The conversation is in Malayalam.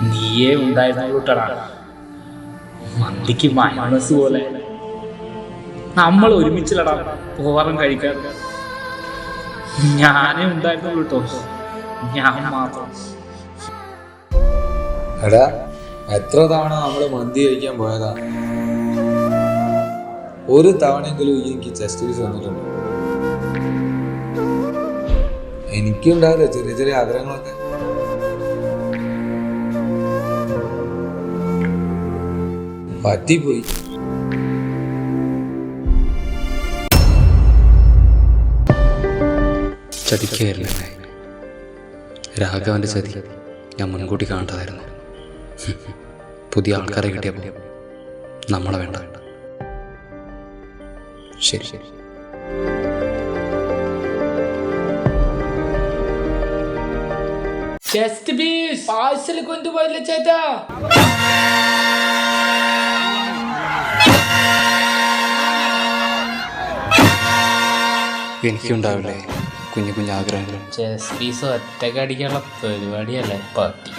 നീയേ ഉണ്ടായിരുന്നുട്ടടാ മന്തിക്ക് മയോണസ് പോലെ. നമ്മൾ ഒരുമിച്ചില്ലടാ പോവാറും കഴിക്കാറ്. ഞാനേ ഉണ്ടായിരുന്നുള്ളൂ കേട്ടോ, ഞാൻ മാത്രം. എടാ, എത്ര തവണ നമ്മള് മന്തി കഴിക്കാൻ പോയതാ? ഒരു തവണയെങ്കിലും എനിക്ക് ചെസ്റ്റ് പീസ് വന്നിട്ടുണ്ട്. എനിക്കുണ്ടാവില്ല ചെറിയ ചെറിയ ആഗ്രഹങ്ങളൊക്കെ. പറ്റിപ്പോയി. ചതിക്കായിരുന്നല്ലേ രാഘവന്റെ ചതി. ഞാൻ മുൻകൂട്ടി കാണേണ്ടതായിരുന്നു. പുതിയ ആൾക്കാരെ കിട്ടിയപ്പോൾ നമ്മളെ വേണ്ട. ശരി ശരി. ചെസ്റ്റ് പീസ് പാഴ്സൽ കൊണ്ടുപോയില്ല ചേട്ടാ. എനിക്കുണ്ടാവില്ലേ കുഞ്ഞു കുഞ്ഞു ആഗ്രഹങ്ങൾ? ചെസ്റ്റ് പീസ് ഒറ്റക്ക് അടിക്കാനുള്ള പരിപാടിയല്ലേ പട്ടി.